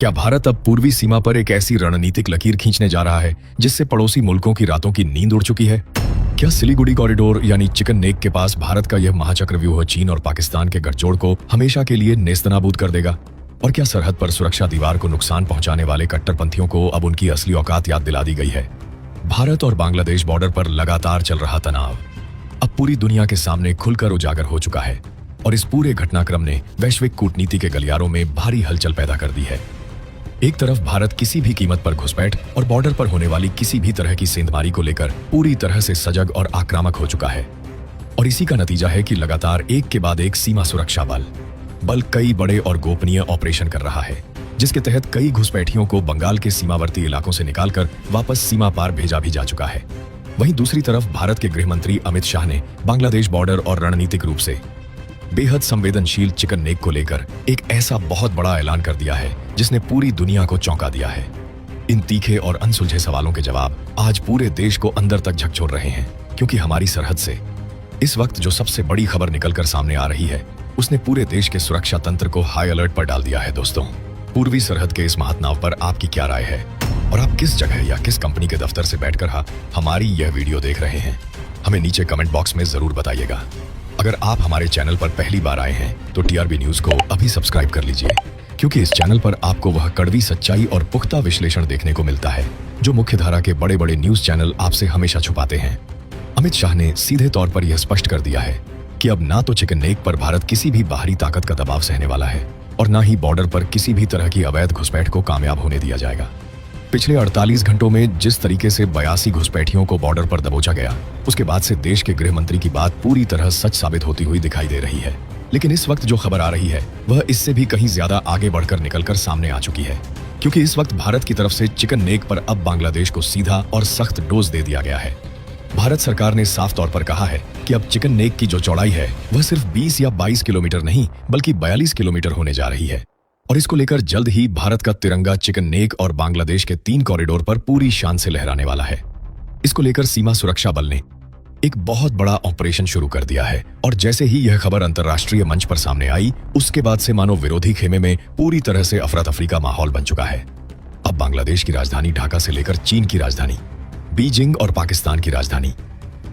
क्या भारत अब पूर्वी सीमा पर एक ऐसी रणनीतिक लकीर खींचने जा रहा है जिससे पड़ोसी मुल्कों की रातों की नींद उड़ चुकी है? क्या सिलीगुड़ी कॉरिडोर यानी चिकन नेक के पास भारत का यह महाचक्रव्यूह चीन और पाकिस्तान के गठजोड़ को हमेशा के लिए नेस्तनाबूद कर देगा? और क्या सरहद पर सुरक्षा दीवार को नुकसान पहुंचाने वाले कट्टरपंथियों को अब उनकी असली औकात याद दिला दी गई है? भारत और बांग्लादेश बॉर्डर पर लगातार चल रहा तनाव अब पूरी दुनिया के सामने खुलकर उजागर हो चुका है और इस पूरे घटनाक्रम ने वैश्विक कूटनीति के गलियारों में भारी हलचल पैदा कर दी है। एक तरफ भारत किसी भी कीमत पर घुसपैठ और बॉर्डर पर होने वाली किसी भी तरह की सेंधमारी को लेकर पूरी तरह से सजग और आक्रामक हो चुका है और इसी का नतीजा है कि लगातार एक के बाद एक सीमा सुरक्षा बल कई बड़े और गोपनीय ऑपरेशन कर रहा है, जिसके तहत कई घुसपैठियों को बंगाल के सीमावर्ती इलाकों से निकालकर वापस सीमा पार भेजा भी जा चुका है। वहीं दूसरी तरफ भारत के गृह मंत्री अमित शाह ने बांग्लादेश बॉर्डर और रणनीतिक रूप से बेहद संवेदनशील चिकन नेक को लेकर एक ऐसा बहुत बड़ा ऐलान कर दिया है जिसने पूरी दुनिया को चौंका दिया है। इन तीखे और अनसुलझे सवालों के जवाब आज पूरे देश को अंदर तक झकझोर रहे हैं, क्योंकि हमारी सरहद से इस वक्त जो सबसे बड़ी खबर निकलकर सामने आ रही है उसने पूरे देश के सुरक्षा तंत्र को हाई अलर्ट पर डाल दिया है। दोस्तों, पूर्वी सरहद के इस महातनाव पर आपकी क्या राय है और आप किस जगह या किस कंपनी के दफ्तर से बैठकर हमारी यह वीडियो देख रहे हैं? हमें नीचे कमेंट बॉक्स में जरूर बताइएगा। अगर आप हमारे चैनल पर पहली बार आए हैं तो टीआरबी न्यूज को अभी सब्सक्राइब कर लीजिए, क्योंकि इस चैनल पर आपको वह कड़वी सच्चाई और पुख्ता विश्लेषण देखने को मिलता है जो मुख्यधारा के बड़े बड़े न्यूज चैनल आपसे हमेशा छुपाते हैं। अमित शाह ने सीधे तौर पर यह स्पष्ट कर दिया है कि अब ना तो चिकन नेक पर भारत किसी भी बाहरी ताकत का दबाव सहने वाला है और ना ही बॉर्डर पर किसी भी तरह की अवैध घुसपैठ को कामयाब होने दिया जाएगा। पिछले 48 घंटों में जिस तरीके से 82 घुसपैठियों को बॉर्डर पर दबोचा गया, उसके बाद से देश के गृह मंत्री की बात पूरी तरह सच साबित होती हुई दिखाई दे रही है। लेकिन इस वक्त जो खबर आ रही है वह इससे भी कहीं ज्यादा आगे बढ़कर निकलकर सामने आ चुकी है, क्योंकि इस वक्त भारत की तरफ से चिकन नेक पर अब बांग्लादेश को सीधा और सख्त डोज दे दिया गया है। भारत सरकार ने साफ तौर पर कहा है कि अब चिकन नेक की जो चौड़ाई है वह सिर्फ 20 या 22 किलोमीटर नहीं बल्कि 42 किलोमीटर होने जा रही है और इसको लेकर जल्द ही भारत का तिरंगा चिकन नेक और बांग्लादेश के 3 कॉरिडोर पर पूरी शान से लहराने वाला है। इसको लेकर सीमा सुरक्षा बल ने एक बहुत बड़ा ऑपरेशन शुरू कर दिया है और जैसे ही यह खबर अंतर्राष्ट्रीय मंच पर सामने आई, उसके बाद से मानो विरोधी खेमे में पूरी तरह से अफरा तफरी का माहौल बन चुका है। अब बांग्लादेश की राजधानी ढाका से लेकर चीन की राजधानी बीजिंग और पाकिस्तान की राजधानी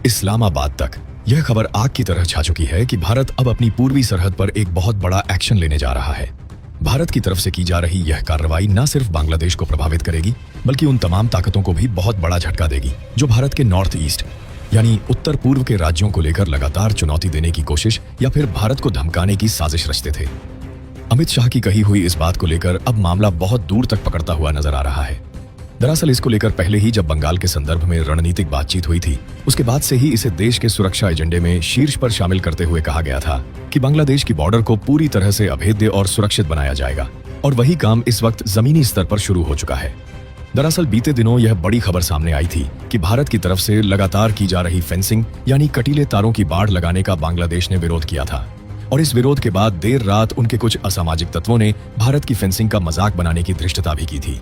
इस्लामाबाद तक यह खबर आग की तरह छा चुकी है कि भारत अब अपनी पूर्वी सरहद पर एक बहुत बड़ा एक्शन लेने जा रहा है। भारत की तरफ से की जा रही यह कार्रवाई न सिर्फ बांग्लादेश को प्रभावित करेगी बल्कि उन तमाम ताकतों को भी बहुत बड़ा झटका देगी जो भारत के नॉर्थ ईस्ट यानी उत्तर पूर्व के राज्यों को लेकर लगातार चुनौती देने की कोशिश या फिर भारत को धमकाने की साजिश रचते थे। अमित शाह की कही हुई इस बात को लेकर अब मामला बहुत दूर तक पकड़ता हुआ नजर आ रहा है। दरअसल इसको लेकर पहले ही जब बंगाल के संदर्भ में रणनीतिक बातचीत हुई थी, उसके बाद से ही इसे देश के सुरक्षा एजेंडे में शीर्ष पर शामिल करते हुए कहा गया था कि बांग्लादेश की बॉर्डर को पूरी तरह से अभेद्य और सुरक्षित बनाया जाएगा और वही काम इस वक्त जमीनी स्तर पर शुरू हो चुका है। दरअसल बीते दिनों यह बड़ी खबर सामने आई थी कि भारत की तरफ से लगातार की जा रही फेंसिंग यानी कटीले तारों की बाड़ लगाने का बांग्लादेश ने विरोध किया था और इस विरोध के बाद देर रात उनके कुछ असामाजिक तत्वों ने भारत की फेंसिंग का मजाक बनाने की धृष्टता भी की थी।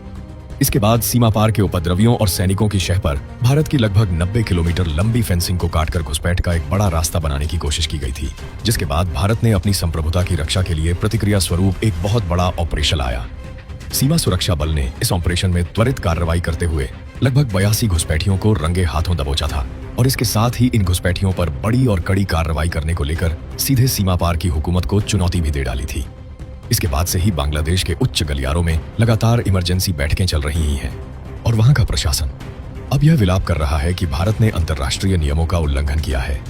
इसके बाद सीमा पार के उपद्रवियों और सैनिकों की शह पर भारत की लगभग 90 किलोमीटर लंबी फेंसिंग को काटकर घुसपैठ का एक बड़ा रास्ता बनाने की कोशिश की गई थी, जिसके बाद भारत ने अपनी संप्रभुता की रक्षा के लिए प्रतिक्रिया स्वरूप एक बहुत बड़ा ऑपरेशन आया। सीमा सुरक्षा बल ने इस ऑपरेशन में त्वरित कार्रवाई करते हुए लगभग 82 घुसपैठियों को रंगे हाथों दबोचा था और इसके साथ ही इन घुसपैठियों पर बड़ी और कड़ी कार्रवाई करने को लेकर सीधे सीमा पार की हुकूमत को चुनौती भी दे डाली थी। इसके बाद से ही बांग्लादेश के उच्च गलियारों में लगातार इमरजेंसी बैठकें चल रही हैं और वहां का प्रशासन अब यह विलाप कर रहा है कि भारत ने अंतर्राष्ट्रीय नियमों का उल्लंघन किया है।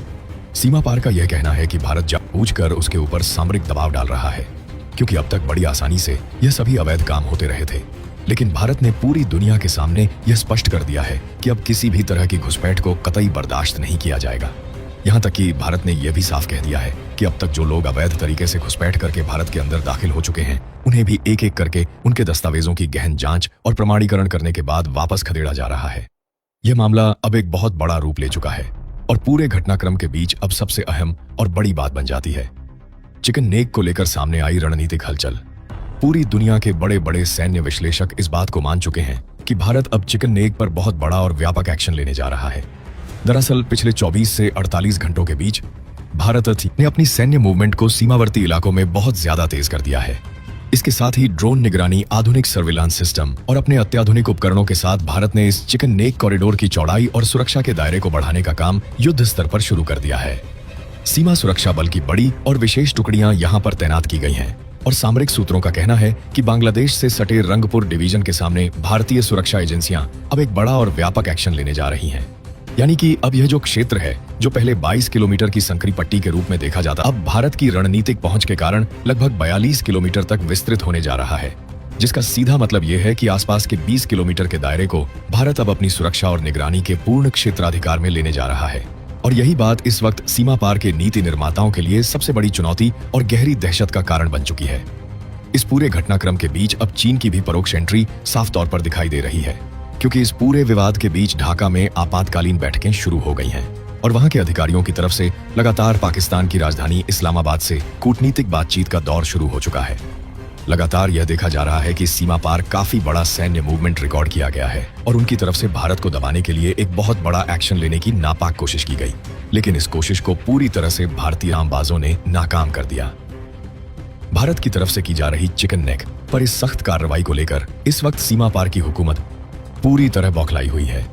सीमा पार का यह कहना है कि भारत जानबूझकर उसके ऊपर सामरिक दबाव डाल रहा है, क्योंकि अब तक बड़ी आसानी से यह सभी अवैध काम होते रहे थे। लेकिन भारत ने पूरी दुनिया के सामने यह स्पष्ट कर दिया है कि अब किसी भी तरह की घुसपैठ को कतई बर्दाश्त नहीं किया जाएगा। यहाँ तक कि भारत ने यह भी साफ कह दिया है कि अब तक जो लोग अवैध तरीके से घुसपैठ करके भारत के अंदर दाखिल हो चुके हैं, उन्हें भी एक एक करके उनके दस्तावेजों की गहन जांच और प्रमाणीकरण करने के बाद वापस खदेड़ा जा रहा है। यह मामला अब एक बहुत बड़ा रूप ले चुका है और पूरे घटनाक्रम के बीच अब सबसे अहम और बड़ी बात बन जाती है चिकन नेक को लेकर सामने आई रणनीतिक हलचल। पूरी दुनिया के बड़े बड़े सैन्य विश्लेषक इस बात को मान चुके हैं कि भारत अब चिकन नेक पर बहुत बड़ा और व्यापक एक्शन लेने जा रहा है। दरअसल पिछले 24 से 48 घंटों के बीच भारत ने अपनी सैन्य मूवमेंट को सीमावर्ती इलाकों में बहुत ज्यादा तेज कर दिया है। इसके साथ ही ड्रोन निगरानी, आधुनिक सर्विलांस सिस्टम और अपने अत्याधुनिक उपकरणों के साथ भारत ने इस चिकन नेक कॉरिडोर की चौड़ाई और सुरक्षा के दायरे को बढ़ाने का काम युद्ध स्तर पर शुरू कर दिया है। सीमा सुरक्षा बल की बड़ी और विशेष टुकड़ियां यहां पर तैनात की गई हैं और सामरिक सूत्रों का कहना है कि बांग्लादेश से सटे रंगपुर डिवीजन के सामने भारतीय सुरक्षा एजेंसियां अब एक बड़ा और व्यापक एक्शन लेने जा रही हैं। यानी कि अब यह जो क्षेत्र है, जो पहले 22 किलोमीटर की संकरी पट्टी के रूप में देखा जाता, अब भारत की रणनीतिक पहुंच के कारण लगभग 42 किलोमीटर तक विस्तृत होने जा रहा है, जिसका सीधा मतलब यह है कि आसपास के 20 किलोमीटर के दायरे को भारत अब अपनी सुरक्षा और निगरानी के पूर्ण क्षेत्राधिकार में लेने जा रहा है। और यही बात इस वक्त सीमा पार के नीति निर्माताओं के लिए सबसे बड़ी चुनौती और गहरी दहशत का कारण बन चुकी है। इस पूरे घटनाक्रम के बीच अब चीन की भी परोक्ष एंट्री साफ तौर पर दिखाई दे रही है, क्योंकि इस पूरे विवाद के बीच ढाका में आपातकालीन बैठकें शुरू हो गई हैं और वहां के अधिकारियों की तरफ से लगातार पाकिस्तान की राजधानी इस्लामाबाद से कूटनीतिक बातचीत का दौर शुरू हो चुका है। लगातार यह देखा जा रहा है कि सीमा पार काफी बड़ा सैन्य मूवमेंट रिकॉर्ड किया गया है और उनकी तरफ से भारत को दबाने के लिए एक बहुत बड़ा एक्शन लेने की नापाक कोशिश की गई, लेकिन इस कोशिश को पूरी तरह से भारतीय आमबाजों ने नाकाम कर दिया। भारत की तरफ से की जा रही चिकन नेक पर इस सख्त कार्रवाई को लेकर इस वक्त सीमा पार की हुकूमत पूरी तरह बौखलाई हुई है।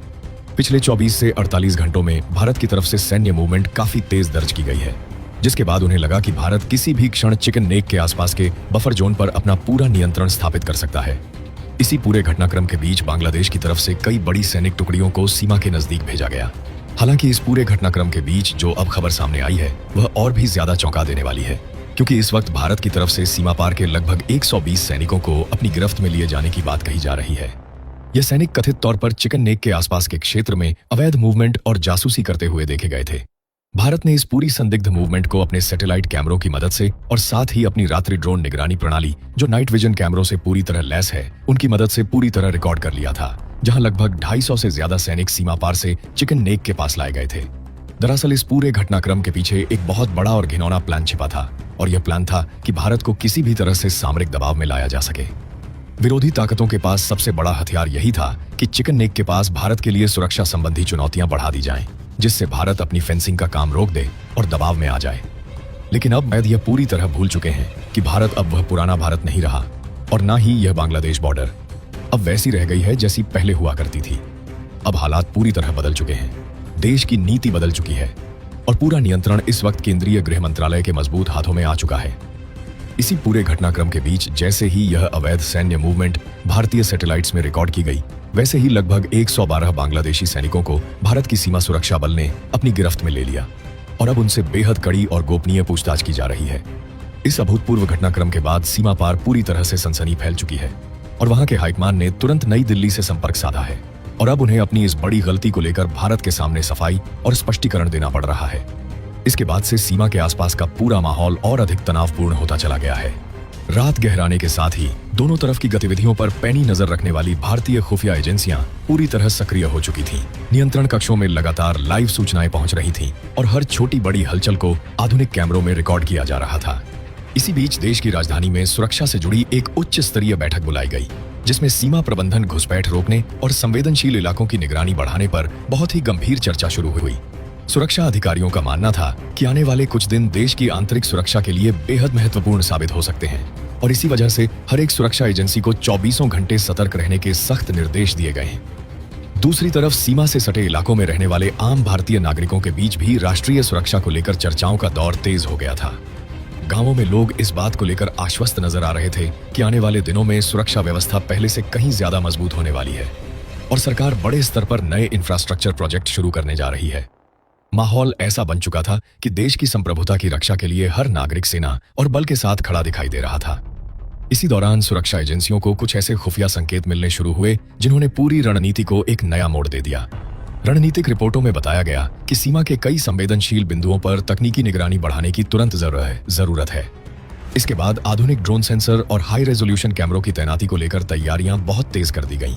पिछले 24 से 48 घंटों में भारत की तरफ से सैन्य मूवमेंट काफी तेज दर्ज की गई है, जिसके बाद उन्हें लगा कि भारत किसी भी क्षण चिकन नेक के आसपास के बफर जोन पर अपना पूरा नियंत्रण स्थापित कर सकता है। इसी पूरे घटनाक्रम के बीच बांग्लादेश की तरफ से कई बड़ी सैनिक टुकड़ियों को सीमा के नजदीक भेजा गया। हालांकि इस पूरे घटनाक्रम के बीच जो अब खबर सामने आई है वह और भी ज्यादा चौंका देने वाली है, क्योंकि इस वक्त भारत की तरफ से सीमा पार के लगभग 120 सैनिकों को अपनी गिरफ्त में लिए जाने की बात कही जा रही है। यह सैनिक कथित तौर पर चिकन नेक के आसपास के क्षेत्र में अवैध मूवमेंट और जासूसी करते हुए देखे गए थे। भारत ने इस पूरी संदिग्ध मूवमेंट को अपने सैटेलाइट कैमरों की मदद से और साथ ही अपनी रात्रि ड्रोन निगरानी प्रणाली, जो नाइट विजन कैमरों से पूरी तरह लैस है, उनकी मदद से पूरी तरह रिकॉर्ड कर लिया था, जहां लगभग 250 से ज्यादा सैनिक सीमा पार से चिकन नेक के पास लाए गए थे। दरअसल इस पूरे घटनाक्रम के पीछे एक बहुत बड़ा और घिनौना प्लान छिपा था और यह प्लान था कि भारत को किसी भी तरह से सामरिक दबाव में लाया जा सके। विरोधी ताकतों के पास सबसे बड़ा हथियार यही था कि चिकन नेक के पास भारत के लिए सुरक्षा संबंधी चुनौतियां बढ़ा दी जाएं, जिससे भारत अपनी फेंसिंग का काम रोक दे और दबाव में आ जाए। लेकिन अब शायद यह पूरी तरह भूल चुके हैं कि भारत अब वह पुराना भारत नहीं रहा और ना ही यह बांग्लादेश बॉर्डर अब वैसी रह गई है जैसी पहले हुआ करती थी। अब हालात पूरी तरह बदल चुके हैं, देश की नीति बदल चुकी है और पूरा नियंत्रण इस वक्त केंद्रीय गृह मंत्रालय के मजबूत हाथों में आ चुका है। इसी पूरे घटनाक्रम के बीच जैसे ही यह अवैध सैन्य मूवमेंट भारतीय सैटेलाइट्स में रिकॉर्ड की गई, वैसे ही लगभग 112 बांग्लादेशी सैनिकों को भारत की सीमा सुरक्षा बल ने अपनी गिरफ्त में ले लिया और अब उनसे बेहद कड़ी और गोपनीय पूछताछ की जा रही है। इस अभूतपूर्व घटनाक्रम के बाद सीमा पार पूरी तरह से सनसनी फैल चुकी है और वहां के हाईकमान ने तुरंत नई दिल्ली से संपर्क साधा है और अब उन्हें अपनी इस बड़ी गलती को लेकर भारत के सामने सफाई और स्पष्टीकरण देना पड़ रहा है। इसके बाद से सीमा के आसपास का पूरा माहौल और अधिक तनावपूर्ण होता चला गया है। रात गहराने के साथ ही दोनों तरफ की गतिविधियों पर पैनी नजर रखने वाली भारतीय खुफिया एजेंसियां पूरी तरह सक्रिय हो चुकी थीं। नियंत्रण कक्षों में लगातार लाइव सूचनाएं पहुंच रही थीं और हर छोटी बड़ी हलचल को आधुनिक कैमरों में रिकॉर्ड किया जा रहा था। इसी बीच देश की राजधानी में सुरक्षा से जुड़ी एक उच्च स्तरीय बैठक बुलाई गई, जिसमें सीमा प्रबंधन, घुसपैठ रोकने और संवेदनशील इलाकों की निगरानी बढ़ाने पर बहुत ही गंभीर चर्चा शुरू हुई। सुरक्षा अधिकारियों का मानना था कि आने वाले कुछ दिन देश की आंतरिक सुरक्षा के लिए बेहद महत्वपूर्ण साबित हो सकते हैं और इसी वजह से हर एक सुरक्षा एजेंसी को 24 घंटे सतर्क रहने के सख्त निर्देश दिए गए हैं। दूसरी तरफ सीमा से सटे इलाकों में रहने वाले आम भारतीय नागरिकों के बीच भी राष्ट्रीय सुरक्षा को लेकर चर्चाओं का दौर तेज हो गया था। गांवों में लोग इस बात को लेकर आश्वस्त नजर आ रहे थे कि आने वाले दिनों में सुरक्षा व्यवस्था पहले से कहीं ज्यादा मजबूत होने वाली है और सरकार बड़े स्तर पर नए इंफ्रास्ट्रक्चर प्रोजेक्ट शुरू करने जा रही है। माहौल ऐसा बन चुका था कि देश की संप्रभुता की रक्षा के लिए हर नागरिक सेना और बल के साथ खड़ा दिखाई दे रहा था। इसी दौरान सुरक्षा एजेंसियों को कुछ ऐसे खुफिया संकेत मिलने शुरू हुए जिन्होंने पूरी रणनीति को एक नया मोड़ दे दिया। रणनीतिक रिपोर्टों में बताया गया कि सीमा के कई संवेदनशील बिंदुओं पर तकनीकी निगरानी बढ़ाने की तुरंत जरूरत है। इसके बाद आधुनिक ड्रोन सेंसर और हाई रेजोल्यूशन कैमरों की तैनाती को लेकर तैयारियां बहुत तेज कर दी गईं।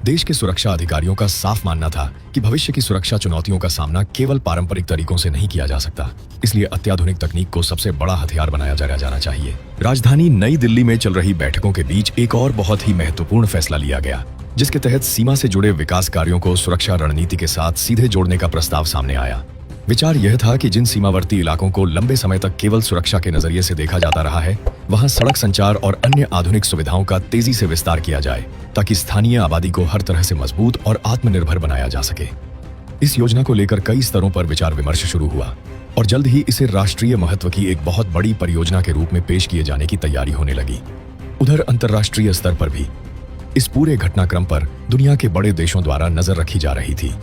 देश के सुरक्षा अधिकारियों का साफ मानना था कि भविष्य की सुरक्षा चुनौतियों का सामना केवल पारंपरिक तरीकों से नहीं किया जा सकता, इसलिए अत्याधुनिक तकनीक को सबसे बड़ा हथियार बनाया जाना चाहिए। राजधानी नई दिल्ली में चल रही बैठकों के बीच एक और बहुत ही महत्वपूर्ण फैसला लिया गया, जिसके तहत सीमा से जुड़े विकास कार्यों को सुरक्षा रणनीति के साथ सीधे जोड़ने का प्रस्ताव सामने आया। विचार यह था कि जिन सीमावर्ती इलाकों को लंबे समय तक केवल सुरक्षा के नजरिए से देखा जाता रहा है, वहां सड़क संचार और अन्य आधुनिक सुविधाओं का तेजी से विस्तार किया जाए, ताकि स्थानीय आबादी को हर तरह से मजबूत और आत्मनिर्भर बनाया जा सके। इस योजना को लेकर कई स्तरों पर विचार विमर्श शुरू हुआ और जल्द ही इसे राष्ट्रीय महत्व की एक बहुत बड़ी परियोजना के रूप में पेश किए जाने की तैयारी होने लगी। उधर अंतर्राष्ट्रीय स्तर पर भी इस पूरे घटनाक्रम पर दुनिया के बड़े देशों द्वारा नजर रखी जा रही थी।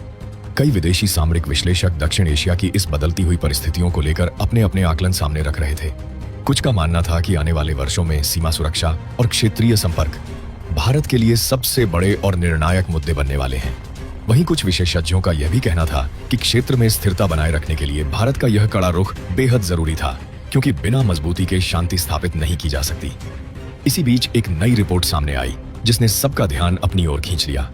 कई विदेशी सामरिक विश्लेषक दक्षिण एशिया की इस बदलती हुई परिस्थितियों को लेकर अपने अपने आकलन सामने रख रहे थे। कुछ का मानना था कि आने वाले वर्षों में सीमा सुरक्षा और क्षेत्रीय संपर्क भारत के लिए सबसे बड़े और निर्णायक मुद्दे बनने वाले हैं। वहीं कुछ विशेषज्ञों का यह भी कहना था कि क्षेत्र में स्थिरता बनाए रखने के लिए भारत का यह कड़ा रुख बेहद जरूरी था, क्योंकि बिना मजबूती के शांति स्थापित नहीं की जा सकती। इसी बीच एक नई रिपोर्ट सामने आई जिसने सबका ध्यान अपनी ओर खींच लिया।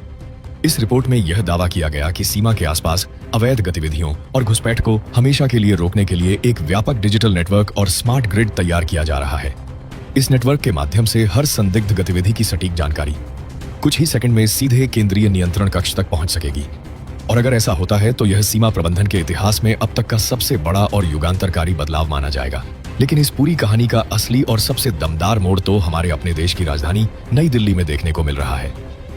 इस रिपोर्ट में यह दावा किया गया कि सीमा के आसपास अवैध गतिविधियों और घुसपैठ को हमेशा के लिए रोकने के लिए एक व्यापक डिजिटल नेटवर्क और स्मार्ट ग्रिड तैयार किया जा रहा है। इस नेटवर्क के माध्यम से हर संदिग्ध गतिविधि की सटीक जानकारी कुछ ही सेकंड में सीधे केंद्रीय नियंत्रण कक्ष तक पहुंच सकेगी। और अगर ऐसा होता है तो यह सीमा प्रबंधन के इतिहास में अब तक का सबसे बड़ा और युगांतरकारी बदलाव माना जाएगा। लेकिन इस पूरी कहानी का असली और सबसे दमदार मोड़ तो हमारे अपने देश की राजधानी नई दिल्ली में देखने को मिल रहा है।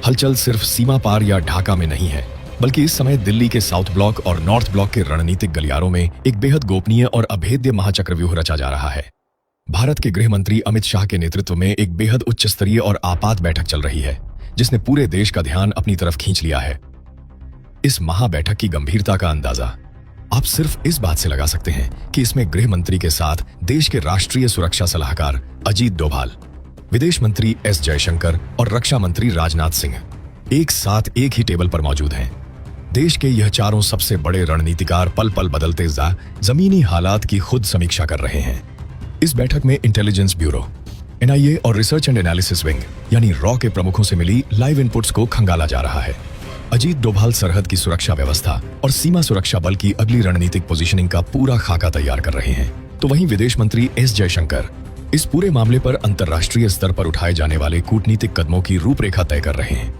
हलचल सिर्फ सीमा पार या ढाका में नहीं है, बल्कि इस समय दिल्ली के साउथ ब्लॉक और नॉर्थ ब्लॉक के रणनीतिक गलियारों में एक बेहद गोपनीय और अभेद्य महाचक्रव्यूह रचा जा रहा है। भारत के गृह मंत्री अमित शाह के नेतृत्व में एक बेहद उच्च स्तरीय और आपात बैठक चल रही है, जिसने पूरे देश का ध्यान अपनी तरफ खींच लिया है। इस महाबैठक की गंभीरता का अंदाजा आप सिर्फ इस बात से लगा सकते हैं कि इसमें गृह मंत्री के साथ देश के राष्ट्रीय सुरक्षा सलाहकार अजीत डोभाल, विदेश मंत्री एस जयशंकर और रक्षा मंत्री राजनाथ सिंह एक साथ एक ही टेबल पर मौजूद हैं। देश के यह चारों सबसे बड़े रणनीतिकार पल पल बदलते जमीनी हालात की खुद समीक्षा कर रहे हैं। इस बैठक में इंटेलिजेंस ब्यूरो, एनआईए और रिसर्च एंड एनालिसिस विंग यानी रॉ के प्रमुखों से मिली लाइव इनपुट्स को खंगाला जा रहा है। अजीत डोभाल सरहद की सुरक्षा व्यवस्था और सीमा सुरक्षा बल की अगली रणनीतिक पोजीशनिंग का पूरा खाका तैयार कर रहे हैं, तो वहीं विदेश मंत्री एस जयशंकर इस पूरे मामले पर अंतर्राष्ट्रीय स्तर पर उठाए जाने वाले कूटनीतिक कदमों की रूपरेखा तय कर रहे हैं,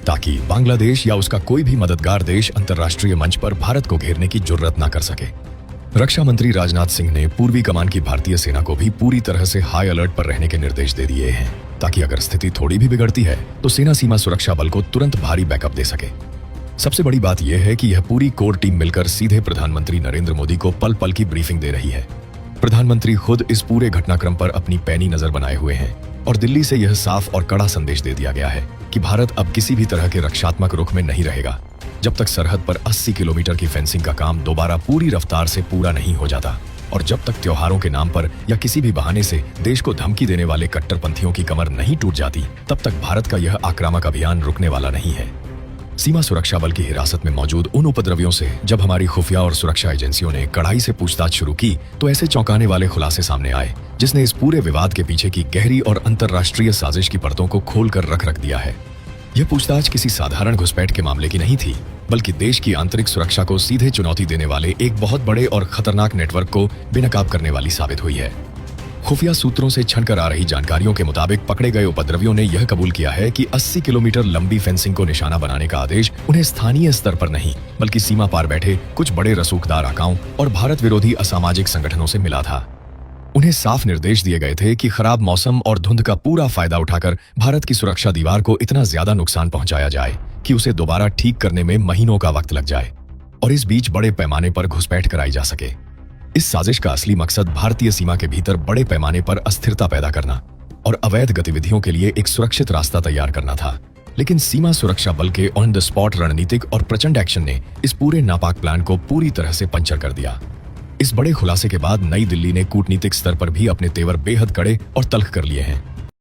ताकि बांग्लादेश या उसका कोई भी मददगार देश अंतर्राष्ट्रीय मंच पर भारत को घेरने की जुर्रत न कर सके। रक्षा मंत्री राजनाथ सिंह ने पूर्वी कमान की भारतीय सेना को भी पूरी तरह से हाई अलर्ट पर रहने के निर्देश दे दिए हैं, ताकि अगर स्थिति थोड़ी भी बिगड़ती है तो सेना सीमा सुरक्षा बल को तुरंत भारी बैकअप दे सके। सबसे बड़ी बात यह है कि यह पूरी कोर टीम मिलकर सीधे प्रधानमंत्री नरेंद्र मोदी को पल पल की ब्रीफिंग दे रही है। प्रधानमंत्री खुद इस पूरे घटनाक्रम पर अपनी पैनी नजर बनाए हुए हैं और दिल्ली से यह साफ और कड़ा संदेश दे दिया गया है कि भारत अब किसी भी तरह के रक्षात्मक रुख में नहीं रहेगा जब तक सरहद पर 80 किलोमीटर की फेंसिंग का काम दोबारा पूरी रफ्तार से पूरा नहीं हो जाता, और जब तक त्योहारों के नाम पर या किसी भी बहाने से देश को धमकी देने वाले कट्टरपंथियों की कमर नहीं टूट जाती, तब तक भारत का यह आक्रामक अभियान रुकने वाला नहीं है। सीमा सुरक्षा बल की हिरासत में मौजूद उन उपद्रवियों से जब हमारी खुफिया और सुरक्षा एजेंसियों ने कड़ाई से पूछताछ शुरू की, तो ऐसे चौंकाने वाले खुलासे सामने आए जिसने इस पूरे विवाद के पीछे की गहरी और अंतर्राष्ट्रीय साजिश की परतों को खोलकर रख दिया है। यह पूछताछ किसी साधारण घुसपैठ के मामले की नहीं थी, बल्कि देश की आंतरिक सुरक्षा को सीधे चुनौती देने वाले एक बहुत बड़े और खतरनाक नेटवर्क को बेनकाब करने वाली साबित हुई है। खुफिया सूत्रों से छनकर आ रही जानकारियों के मुताबिक पकड़े गए उपद्रवियों ने यह कबूल किया है कि 80 किलोमीटर लंबी फेंसिंग को निशाना बनाने का आदेश उन्हें स्थानीय स्तर पर नहीं, बल्कि सीमा पार बैठे कुछ बड़े रसूखदार आकाओं और भारत विरोधी असामाजिक संगठनों से मिला था। उन्हें साफ निर्देश दिए गए थे कि खराब मौसम और धुंध का पूरा फायदा उठाकर भारत की सुरक्षा दीवार को इतना ज्यादा नुकसान पहुंचाया जाए कि उसे दोबारा ठीक करने में महीनों का वक्त लग जाए और इस बीच बड़े पैमाने पर घुसपैठ कराई जा सके। इस साजिश का असली मकसद भारतीय सीमा के भीतर बड़े पैमाने पर अस्थिरता पैदा करना और अवैध गतिविधियों के लिए एक सुरक्षित रास्ता तैयार करना था। लेकिन सीमा सुरक्षा बल के ऑन द स्पॉट रणनीतिक और प्रचंड एक्शन ने इस पूरे नापाक प्लान को पूरी तरह से पंचर कर दिया। इस बड़े खुलासे के बाद नई दिल्ली ने कूटनीतिक स्तर पर भी अपने तेवर बेहद कड़े और तल्ख कर लिए हैं।